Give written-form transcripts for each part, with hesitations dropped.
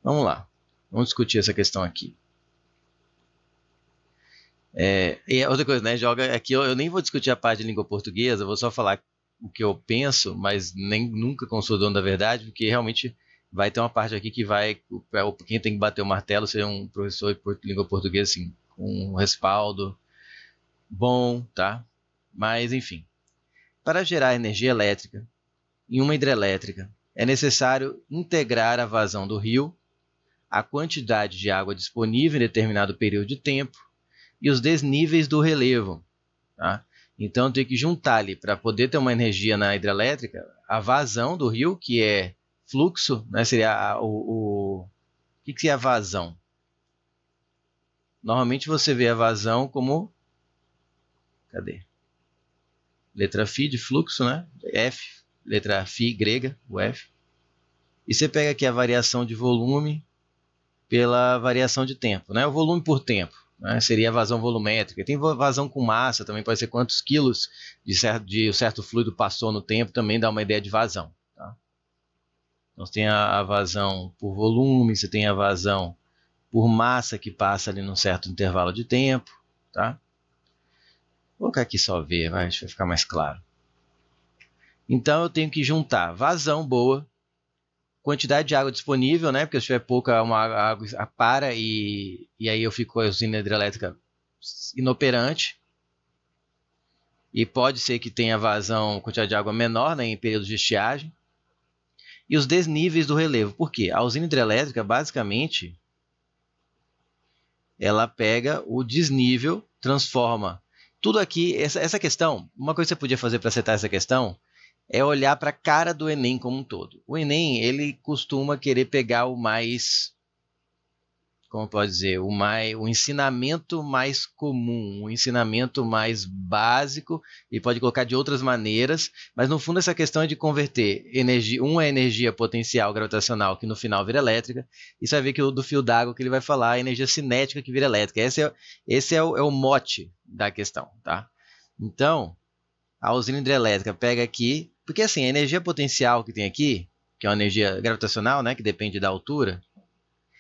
Vamos lá, vamos discutir essa questão aqui. E outra coisa, né, joga aqui, eu nem vou discutir a parte de língua portuguesa, eu vou só falar o que eu penso, mas nunca como sou dono da verdade, porque realmente vai ter uma parte aqui que vai, quem tem que bater o martelo ser um professor de língua portuguesa, assim, com um respaldo bom, tá? Mas, enfim, para gerar energia elétrica em uma hidrelétrica, é necessário integrar a vazão do rio, a quantidade de água disponível em determinado período de tempo e os desníveis do relevo. Tá? Então, tem que juntar ali, para poder ter uma energia na hidrelétrica, a vazão do rio, que é fluxo, né? Seria o que seria a vazão? Normalmente você vê a vazão como... Cadê? Letra φ de fluxo, né? F, letra φ grega, o F. E você pega aqui a variação de volume pela variação de tempo, né? O volume por tempo, né? Seria a vazão volumétrica. Tem vazão com massa, também pode ser quantos quilos de certo fluido passou no tempo, também dá uma ideia de vazão. Tá? Então você tem a vazão por volume, você tem a vazão por massa que passa ali num certo intervalo de tempo. Tá? Vou colocar aqui só V, vai ficar mais claro. Então eu tenho que juntar vazão boa, quantidade de água disponível, né? Porque se tiver pouca, uma água para e aí eu fico com a usina hidrelétrica inoperante. E pode ser que tenha vazão, quantidade de água menor, né, em períodos de estiagem. E os desníveis do relevo. Por quê? A usina hidrelétrica, basicamente, ela pega o desnível, transforma. Tudo aqui, essa questão, uma coisa que você podia fazer para acertar essa questão é olhar para a cara do Enem como um todo. O Enem, ele costuma querer pegar o mais, como pode dizer, o ensinamento mais comum, o ensinamento mais básico, e pode colocar de outras maneiras, mas no fundo essa questão é de converter energia, uma energia potencial gravitacional que no final vira elétrica, e você vai ver que do fio d'água que ele vai falar, a energia cinética que vira elétrica. Esse é o mote da questão, tá? Então, a usina hidrelétrica pega aqui, porque assim, a energia potencial que tem aqui, que é uma energia gravitacional, né, que depende da altura,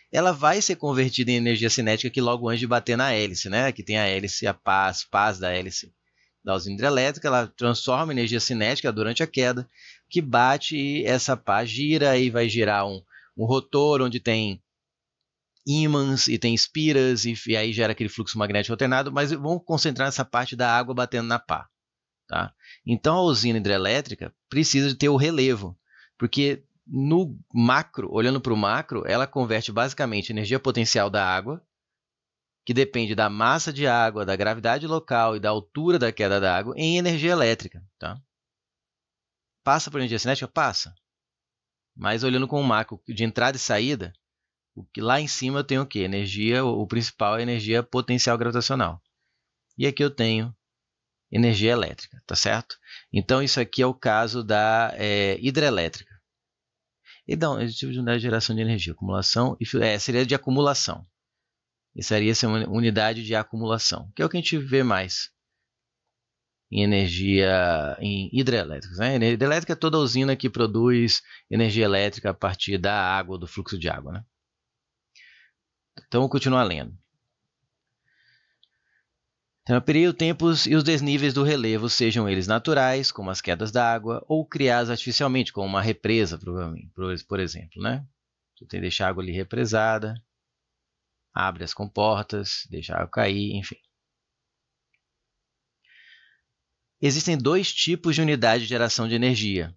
ela vai ser convertida em energia cinética aqui logo antes de bater na hélice, né, que tem a hélice, a pás da hélice da usina hidrelétrica, ela transforma energia cinética durante a queda, que bate e essa pá gira e vai girar um rotor onde tem ímãs e tem espiras e aí gera aquele fluxo magnético alternado, mas vamos concentrar nessa parte da água batendo na pá. Tá? Então a usina hidrelétrica precisa de ter o relevo, porque no macro, olhando para o macro, ela converte basicamente energia potencial da água, que depende da massa de água, da gravidade local e da altura da queda da água, em energia elétrica. Tá? Passa por energia cinética? Passa. Mas olhando com o macro de entrada e saída, o que lá em cima eu tenho o quê? Energia, o principal é energia potencial gravitacional. E aqui eu tenho energia elétrica, tá certo? Então, isso aqui é o caso da hidrelétrica. Então, esse tipo de unidade de geração de energia, acumulação, seria de acumulação. Isso seria uma unidade de acumulação, que é o que a gente vê mais em energia, em hidrelétricas. Né? Energia hidrelétrica é toda usina que produz energia elétrica a partir da água, do fluxo de água. Né? Então, vou continuar lendo. Então, período, tempos e os desníveis do relevo, sejam eles naturais, como as quedas d'água, ou criados artificialmente, como uma represa, provavelmente, por exemplo. Né? Você tem que deixar a água ali represada, abre as comportas, deixa a água cair, enfim. Existem dois tipos de unidade de geração de energia.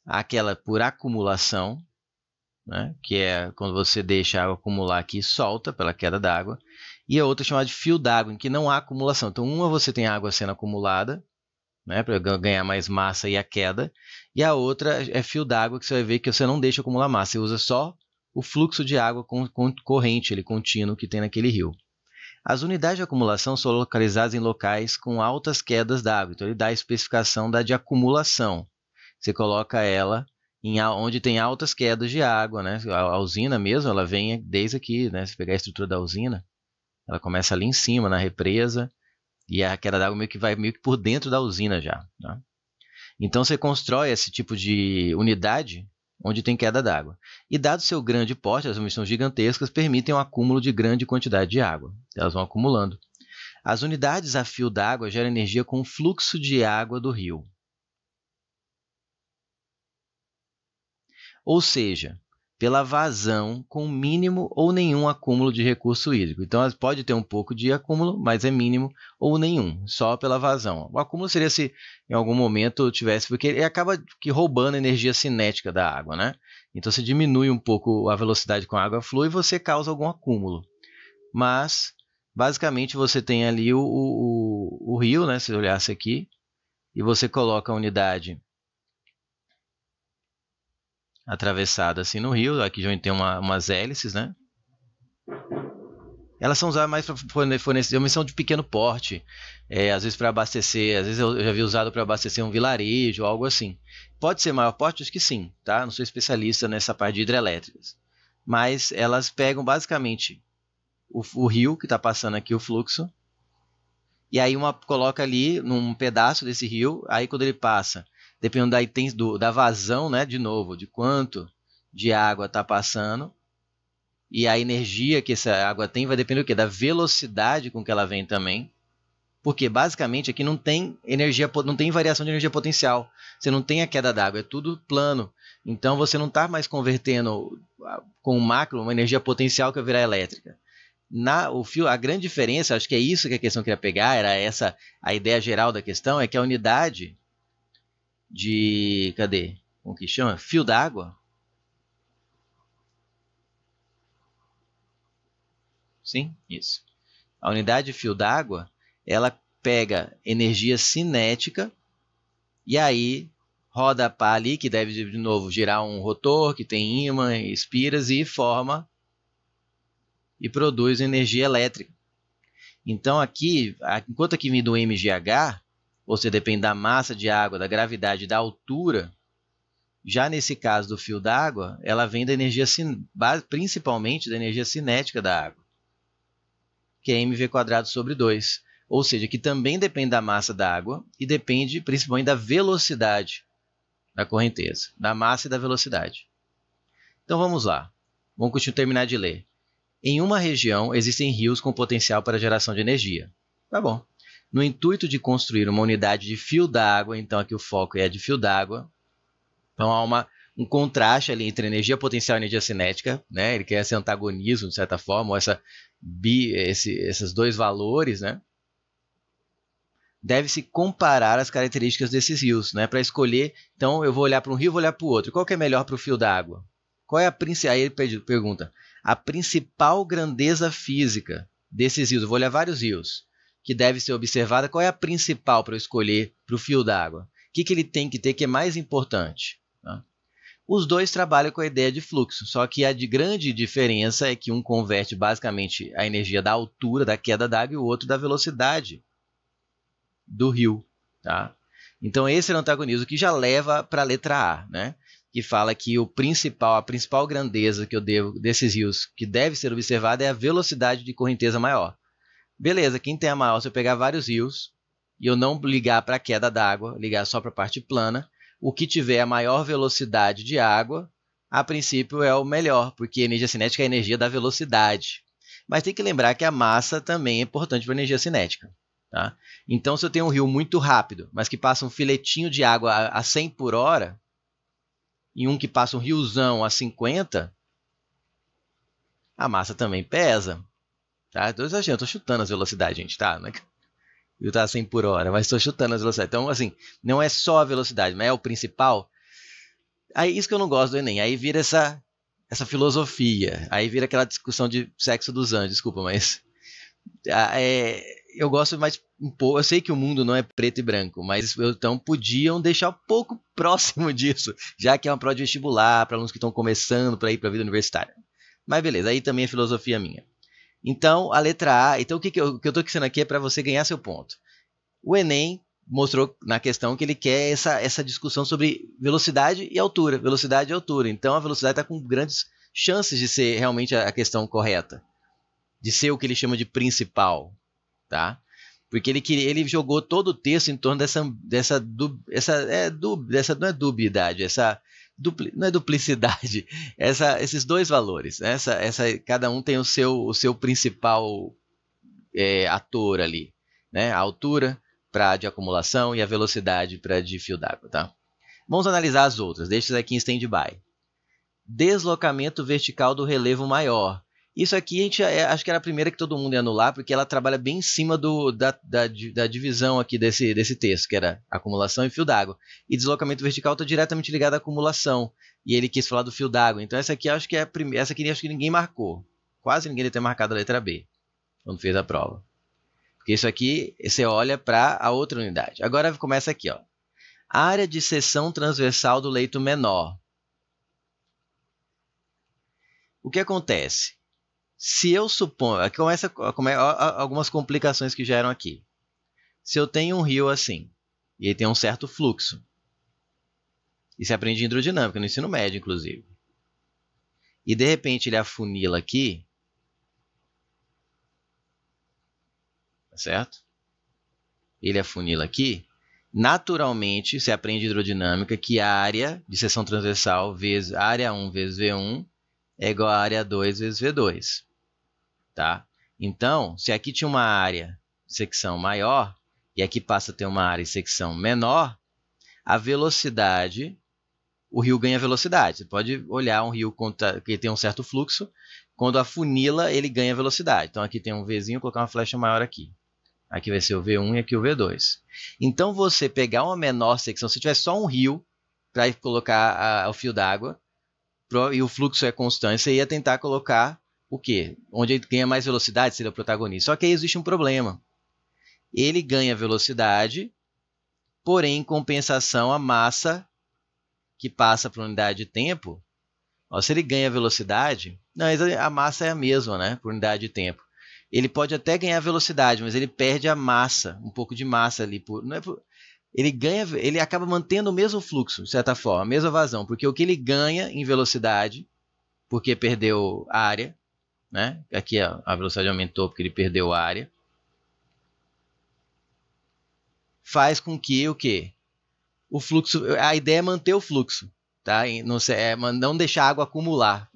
Aquela por acumulação, né? Que é quando você deixa a água acumular aqui e solta pela queda d'água, e a outra chamada de fio d'água, em que não há acumulação. Então, uma você tem água sendo acumulada, né, para ganhar mais massa e a queda, e a outra é fio d'água, que você vai ver que você não deixa acumular massa, você usa só o fluxo de água corrente, ele, contínuo, que tem naquele rio. As unidades de acumulação são localizadas em locais com altas quedas d'água, então ele dá a especificação da de acumulação. Você coloca ela onde tem altas quedas de água, né? A usina mesmo, ela vem desde aqui, né? Se pegar a estrutura da usina, ela começa ali em cima, na represa, e a queda d'água vai meio que por dentro da usina já. Tá? Então, você constrói esse tipo de unidade onde tem queda d'água. E dado seu grande porte, as emissões gigantescas permitem um acúmulo de grande quantidade de água. Elas vão acumulando. As unidades a fio d'água geram energia com o fluxo de água do rio. Ou seja, pela vazão com mínimo ou nenhum acúmulo de recurso hídrico. Então, pode ter um pouco de acúmulo, mas é mínimo ou nenhum, só pela vazão. O acúmulo seria se em algum momento tivesse, porque ele acaba roubando a energia cinética da água, né? Então, você diminui um pouco a velocidade com a água flui e você causa algum acúmulo. Mas, basicamente, você tem ali o rio, né? Se olhasse aqui, e você coloca a unidade atravessada assim no rio, aqui já tem umas hélices, né? Elas são usadas mais para fornecer uma missão de pequeno porte, às vezes para abastecer, às vezes eu já vi usado para abastecer um vilarejo, algo assim. Pode ser maior porte? Acho que sim, tá? Não sou especialista nessa parte de hidrelétricas. Mas elas pegam basicamente o rio que está passando aqui, o fluxo, e aí coloca ali num pedaço desse rio, aí quando ele passa, dependendo da vazão, né, de novo, de quanto de água está passando, e a energia que essa água tem vai depender do quê? Da velocidade com que ela vem também, porque basicamente aqui não tem não tem variação de energia potencial, você não tem a queda d'água, é tudo plano, então você não está mais convertendo com o macro uma energia potencial que vai virar elétrica. A grande diferença, acho que é isso que a questão queria pegar, era a ideia geral da questão, é que a unidade de, como que chama? Fio d'água. Sim, isso. A unidade de fio d'água, ela pega energia cinética e aí roda a pá ali, que deve de novo girar um rotor, que tem ímã, espiras e forma e produz energia elétrica. Então aqui, enquanto aqui vem do MGH, você depende da massa de água, da gravidade, da altura, já nesse caso do fio d'água, ela vem da energia, principalmente da energia cinética da água, que é mv² sobre 2. Ou seja, que também depende da massa da água e depende principalmente da velocidade da correnteza, da massa e da velocidade. Então vamos lá, vamos terminar de ler. Em uma região existem rios com potencial para geração de energia. Tá bom. No intuito de construir uma unidade de fio d'água, então aqui o foco é de fio d'água, então há um contraste ali entre energia potencial e energia cinética, né? Ele quer esse antagonismo, de certa forma, ou esses dois valores, né? Deve-se comparar as características desses rios, né? Para escolher, então eu vou olhar para um rio e vou olhar para o outro. Qual que é melhor para o fio d'água? Qual é aí ele pergunta, a principal grandeza física desses rios? Eu vou olhar vários rios que deve ser observada. Qual é a principal para eu escolher para o fio d'água? O que ele tem que ter que é mais importante? Tá? Os dois trabalham com a ideia de fluxo, só que a grande diferença é que um converte basicamente a energia da altura, da queda d'água, e o outro da velocidade do rio. Tá? Então esse é o antagonismo que já leva para a letra A, né? Que fala que a principal grandeza que eu devo desses rios que deve ser observada é a velocidade de correnteza maior. Beleza, quem tem a maior, se eu pegar vários rios e eu não ligar para a queda d'água, ligar só para a parte plana, o que tiver a maior velocidade de água, a princípio é o melhor, porque a energia cinética é a energia da velocidade. Mas tem que lembrar que a massa também é importante para a energia cinética. Tá? Então, se eu tenho um rio muito rápido, mas que passa um filetinho de água a 100 por hora, e um que passa um riozão a 50, a massa também pesa. Tá? Estou exagerando, estou chutando as velocidades, gente. Tá? O rio está a 100 por hora, mas estou chutando as velocidades. Então, assim, não é só a velocidade, mas é o principal. Aí, isso que eu não gosto do Enem. Aí vira essa filosofia. Aí vira aquela discussão de sexo dos anjos. Desculpa, mas... eu gosto mais um pouco. Eu sei que o mundo não é preto e branco, mas então podiam deixar um pouco próximo disso, já que é uma prova de vestibular para alunos que estão começando para ir para a vida universitária. Mas beleza, aí também é filosofia minha. Então, a letra A. Então, o que eu estou dizendo aqui é para você ganhar seu ponto. O Enem mostrou na questão que ele quer essa discussão sobre velocidade e altura. Velocidade e altura. Então, a velocidade está com grandes chances de ser realmente a questão correta, de ser o que ele chama de principal, tá? Porque ele jogou todo o texto em torno dessa não é dubiedade, essa não é duplicidade, esses dois valores, né? Cada um tem o seu principal ator ali, né? A altura para de acumulação e a velocidade para de fio d'água, tá? Vamos analisar as outras, deixa isso aqui em stand-by. Deslocamento vertical do relevo maior. Isso aqui a gente acho que era a primeira que todo mundo ia anular, porque ela trabalha bem em cima da divisão aqui desse texto, que era acumulação e fio d'água. E deslocamento vertical está diretamente ligado à acumulação. E ele quis falar do fio d'água. Então essa aqui acho que é a primeira. Essa aqui acho que ninguém marcou. Quase ninguém deve ter marcado a letra B quando fez a prova. Porque isso aqui você olha para a outra unidade. Agora começa aqui, ó. Área de seção transversal do leito menor. O que acontece? Se eu suponho... Começa algumas complicações que já eram aqui. Se eu tenho um rio assim, e ele tem um certo fluxo, e se aprende hidrodinâmica no ensino médio, inclusive, e de repente ele afunila aqui, tá certo? Ele afunila aqui, naturalmente se aprende hidrodinâmica que a área de seção transversal vezes área 1 vezes V1 é igual a área 2 vezes V2. Tá? Então, se aqui tinha uma área de secção maior e aqui passa a ter uma área de secção menor, a velocidade, o rio ganha velocidade. Você pode olhar um rio que tem um certo fluxo, quando afunila ele ganha velocidade. Então aqui tem um Vzinho, vou colocar uma flecha maior aqui. Aqui vai ser o V1 e aqui o V2. Então você pegar uma menor secção, se tiver só um rio para colocar o fio d'água e o fluxo é constante, você ia tentar colocar o quê? Onde ele ganha mais velocidade seria o protagonista. Só que aí existe um problema. Ele ganha velocidade, porém, em compensação, a massa que passa para a unidade de tempo, ó, se ele ganha velocidade, não, a massa é a mesma, né, por unidade de tempo. Ele pode até ganhar velocidade, mas ele perde a massa, um pouco de massa ali. Ele acaba mantendo o mesmo fluxo, de certa forma, a mesma vazão, porque o que ele ganha em velocidade, porque perdeu a área, né? Aqui a velocidade aumentou porque ele perdeu a área, faz com que o quê? O fluxo, a ideia é manter o fluxo, tá? E não deixar a água acumular.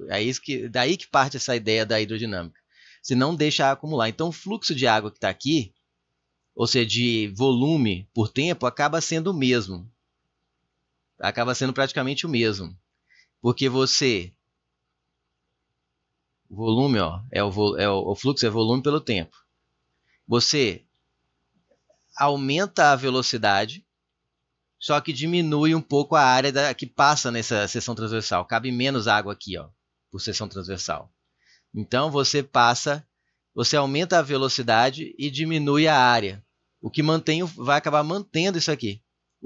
Daí que parte essa ideia da hidrodinâmica. Se não deixa acumular. Então o fluxo de água que está aqui, ou seja, de volume por tempo, acaba sendo o mesmo. Acaba sendo praticamente o mesmo. Porque o volume, ó, o fluxo é volume pelo tempo. Você aumenta a velocidade, só que diminui um pouco a área que passa nessa seção transversal. Cabe menos água aqui, ó, por seção transversal. Então você aumenta a velocidade e diminui a área. O que vai acabar mantendo isso aqui,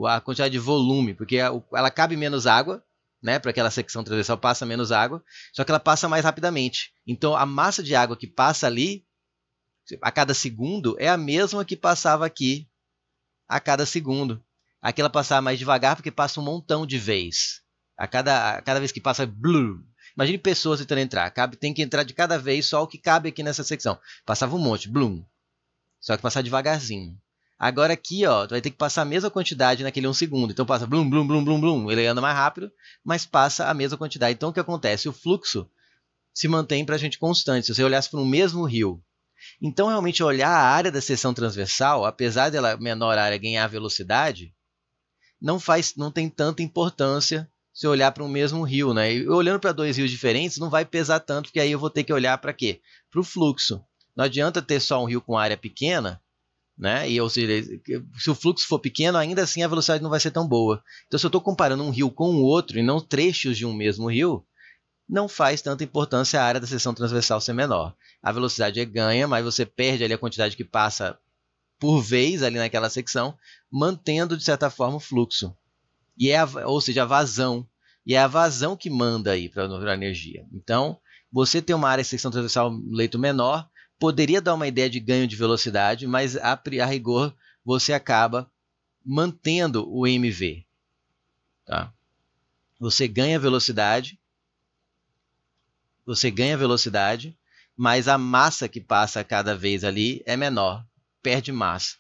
a quantidade de volume, porque ela cabe menos água, né, para aquela secção transversal passa menos água, só que ela passa mais rapidamente. Então a massa de água que passa ali a cada segundo é a mesma que passava aqui a cada segundo. Aqui ela passava mais devagar porque passa um montão de vez. A cada vez que passa, blum. Imagine pessoas tentando entrar. Tem que entrar de cada vez só o que cabe aqui nessa secção. Passava um monte, blum. Só que passar devagarzinho. Agora aqui, ó, tu vai ter que passar a mesma quantidade naquele 1 segundo. Então passa blum, blum, blum, blum, blum. Ele anda mais rápido, mas passa a mesma quantidade. Então o que acontece? O fluxo se mantém para a gente constante. Se você olhasse para um mesmo rio. Então realmente olhar a área da seção transversal, apesar dela menor área ganhar velocidade, não tem tanta importância se olhar para um mesmo rio, né? E olhando para dois rios diferentes não vai pesar tanto, porque aí eu vou ter que olhar para quê? Para o fluxo. Não adianta ter só um rio com área pequena, né? Ou seja, se o fluxo for pequeno, ainda assim a velocidade não vai ser tão boa. Então, se eu estou comparando um rio com o outro e não trechos de um mesmo rio, não faz tanta importância a área da seção transversal ser menor. A velocidade ganha, mas você perde ali a quantidade que passa por vez ali naquela secção, mantendo de certa forma o fluxo. Ou seja, a vazão. E é a vazão que manda aí para a energia. Então, você ter uma área de secção transversal leito menor poderia dar uma ideia de ganho de velocidade, mas a rigor você acaba mantendo o MV. Tá? Você ganha velocidade, mas a massa que passa cada vez ali é menor, perde massa,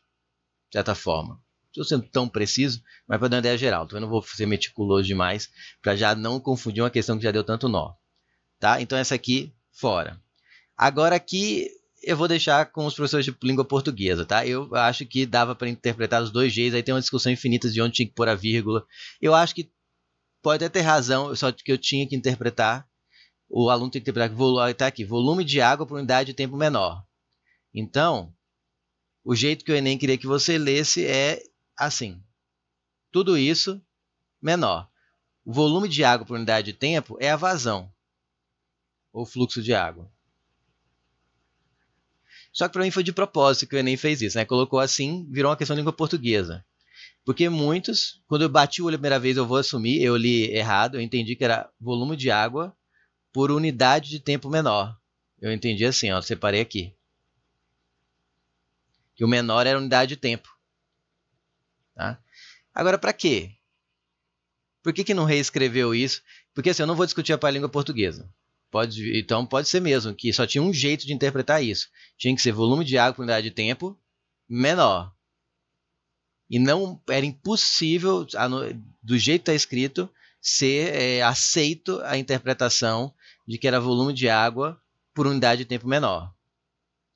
de certa forma. estou sendo tão preciso, mas para dar uma ideia geral. Então eu não vou ser meticuloso demais para já não confundir uma questão que já deu tanto nó. Tá? Então essa aqui, fora. Agora aqui eu vou deixar com os professores de língua portuguesa, tá? Eu acho que dava para interpretar dos dois jeitos, aí tem uma discussão infinita de onde tinha que pôr a vírgula. Eu acho que pode até ter razão, só que eu tinha que interpretar, o aluno tem que interpretar que tá aqui, volume de água por unidade de tempo menor. Então, o jeito que o Enem queria que você lesse é assim. Tudo isso menor. O volume de água por unidade de tempo é a vazão, ou fluxo de água. Só que para mim foi de propósito que o Enem fez isso, né? Colocou assim, virou uma questão de língua portuguesa. Porque muitos, quando eu bati o olho a primeira vez, eu vou assumir, eu li errado, eu entendi que era volume de água por unidade de tempo menor. Eu entendi assim, ó, separei aqui. Que o menor era unidade de tempo. Tá? Agora, para quê? Por que não reescreveu isso? Porque assim, eu não vou discutir a língua portuguesa. Então pode ser mesmo que só tinha um jeito de interpretar isso. Tinha que ser volume de água por unidade de tempo menor. E não era impossível, do jeito que está escrito, ser aceito a interpretação de que era volume de água por unidade de tempo menor.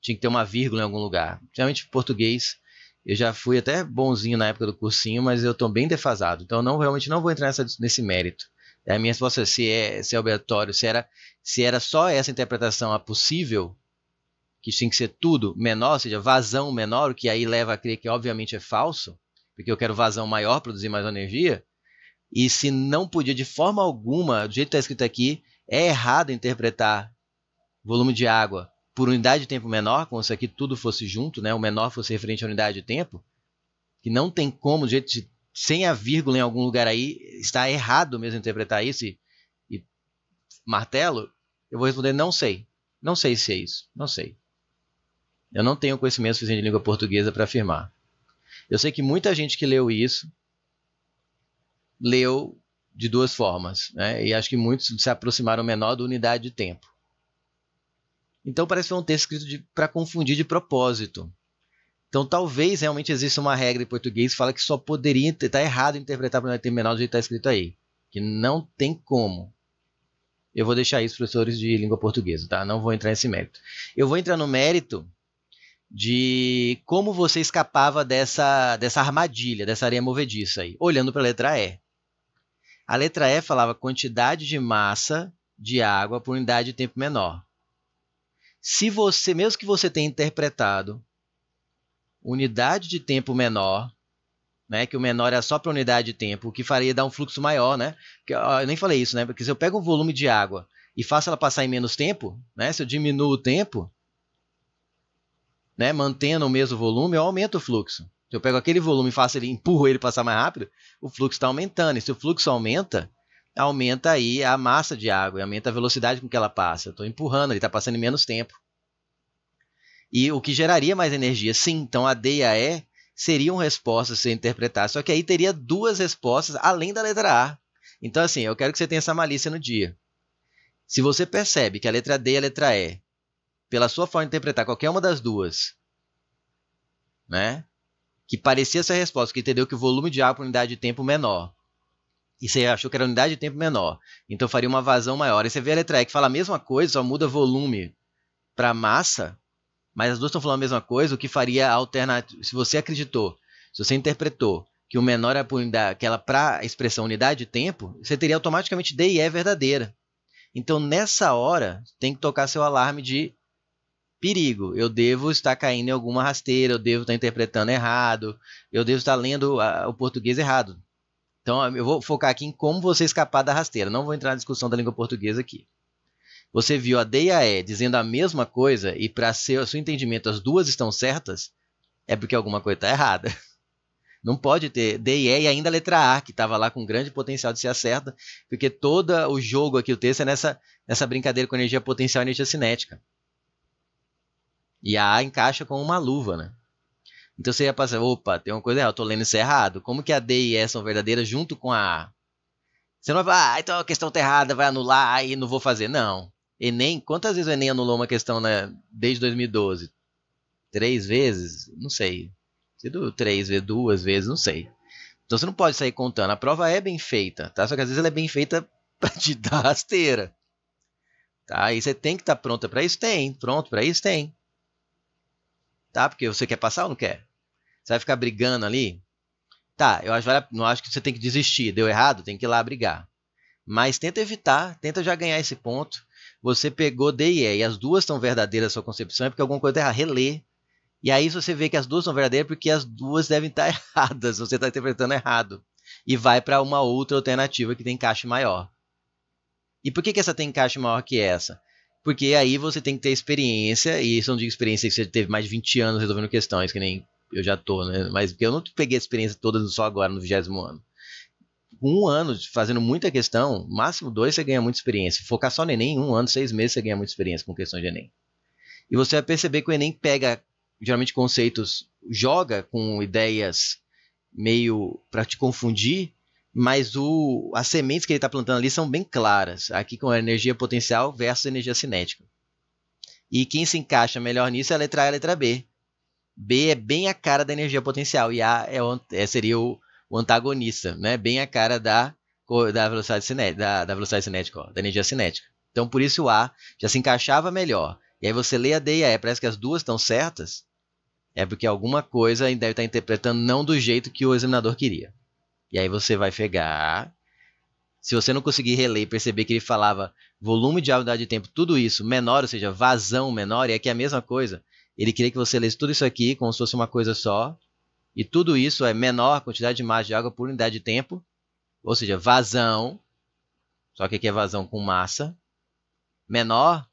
Tinha que ter uma vírgula em algum lugar. Geralmente em português, eu já fui até bonzinho na época do cursinho, mas eu estou bem defasado. Então realmente não vou entrar nesse mérito. A minha resposta é se é obrigatório, se era só essa interpretação a possível, que tinha que ser tudo menor, ou seja, vazão menor, o que aí leva a crer que obviamente é falso, porque eu quero vazão maior, produzir mais energia, e se não podia de forma alguma, do jeito que está escrito aqui, é errado interpretar volume de água por unidade de tempo menor, como se aqui tudo fosse junto, né? O menor fosse referente à unidade de tempo, que não tem como, do jeito sem a vírgula em algum lugar aí, está errado mesmo interpretar isso e martelo, eu vou responder não sei. Não sei se é isso, não sei. Eu não tenho conhecimento suficiente de língua portuguesa para afirmar. Eu sei que muita gente que leu isso, leu de duas formas, né? E acho que muitos se aproximaram menor da unidade de tempo. Então parece que foi um texto escrito para confundir de propósito. Então talvez realmente exista uma regra em português que fala que só poderia estar errado interpretar para unidade de tempo menor do jeito que está escrito aí. Que não tem como. Eu vou deixar isso para os professores de língua portuguesa, tá? Não vou entrar nesse mérito. Eu vou entrar no mérito de como você escapava dessa armadilha, dessa areia movediça aí, olhando para a letra E. A letra E falava quantidade de massa de água por unidade de tempo menor. Se você, mesmo que você tenha interpretado unidade de tempo menor, né, que o menor era só para unidade de tempo, o que faria dar um fluxo maior, né? Eu nem falei isso, né? Porque se eu pego um volume de água e faço ela passar em menos tempo, né? Se eu diminuo o tempo, né, mantendo o mesmo volume, eu aumento o fluxo. Se eu pego aquele volume e empurro ele passar mais rápido, o fluxo está aumentando. E se o fluxo aumenta, aumenta aí a massa de água, aumenta a velocidade com que ela passa. Eu estou empurrando, ele está passando em menos tempo. E o que geraria mais energia, sim. Então a D e a E seriam respostas se você interpretar. Só que aí teria duas respostas além da letra A. Então assim, eu quero que você tenha essa malícia no dia. Se você percebe que a letra D e a letra E, pela sua forma de interpretar qualquer uma das duas, né, que parecia essa resposta, que entendeu que o volume de água por unidade de tempo menor, e você achou que era unidade de tempo menor, então faria uma vazão maior. E você vê a letra E que fala a mesma coisa, só muda volume para massa, mas as duas estão falando a mesma coisa, o que faria a alternativa, se você acreditou, se você interpretou que o menor é por unidade, que ela para a expressão unidade de tempo, você teria automaticamente D e E verdadeira. Então nessa hora tem que tocar seu alarme de perigo. Eu devo estar caindo em alguma rasteira, eu devo estar interpretando errado, eu devo estar lendo o português errado. Então eu vou focar aqui em como você escapar da rasteira. Não vou entrar na discussão da língua portuguesa aqui. Você viu a D e a E dizendo a mesma coisa e para seu entendimento as duas estão certas, é porque alguma coisa está errada. Não pode ter D e E e ainda a letra A, que estava lá com grande potencial de ser a certa, porque todo o jogo aqui, o texto é nessa brincadeira com energia potencial e energia cinética. E a A encaixa com uma luva, né? Então você ia passar, opa, tem uma coisa errada, eu estou lendo isso errado. Como que a D e E são verdadeiras junto com a A? Você não vai, então a questão está errada, vai anular e não vou fazer. Não. Enem, quantas vezes o Enem anulou uma questão, né, desde 2012? 3 vezes? Não sei. Sido 3 vezes, 2 vezes, não sei. Então você não pode sair contando. A prova é bem feita, tá? Só que às vezes ela é bem feita para te dar rasteira. Tá? E você tem que estar pronta para isso? Tem. Pronto para isso? Tem. Tá? Porque você quer passar ou não quer? Você vai ficar brigando ali? Tá, não acho que você tem que desistir. Deu errado? Tem que ir lá brigar. Mas tenta evitar, tenta já ganhar esse ponto. Você pegou D e E, e as duas estão verdadeiras a sua concepção, é porque alguma coisa está errada. Relê. E aí se você vê que as duas são verdadeiras, é porque as duas devem estar erradas, você está interpretando errado. E vai para uma outra alternativa que tem encaixe maior. E por que essa tem encaixe maior que essa? Porque aí você tem que ter experiência, e isso não digo experiência que você teve mais de 20 anos resolvendo questões, que nem eu já tô, né? Mas porque eu não peguei a experiência toda só agora, no 20º ano. Com 1 ano fazendo muita questão, máximo 2 você ganha muita experiência. Focar só no Enem, 1 ano, 6 meses você ganha muita experiência com questões de Enem. E você vai perceber que o Enem pega, geralmente, conceitos, joga com ideias meio para te confundir, mas as sementes que ele está plantando ali são bem claras. Aqui com a energia potencial versus energia cinética. E quem se encaixa melhor nisso é a letra A e a letra B. B é bem a cara da energia potencial e A seria o antagonista, né? Bem a cara da velocidade cinética, da velocidade cinética, ó, da energia cinética. Então, por isso o A já se encaixava melhor. E aí você lê a D e a E, parece que as duas estão certas, é porque alguma coisa deve estar interpretando não do jeito que o examinador queria. E aí você vai pegar. Se você não conseguir reler e perceber que ele falava volume de unidade de tempo, tudo isso menor, ou seja, vazão menor, e aqui é a mesma coisa. Ele queria que você lesse tudo isso aqui como se fosse uma coisa só. E tudo isso é menor quantidade de massa de água por unidade de tempo. Ou seja, vazão. Só que aqui é vazão com massa. Menor.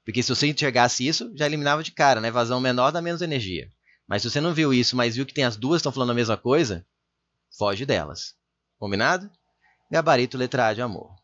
Porque se você enxergasse isso, já eliminava de cara, né? Vazão menor dá menos energia. Mas se você não viu isso, mas viu que tem as duas estão falando a mesma coisa, foge delas. Combinado? Gabarito, letra A de amor.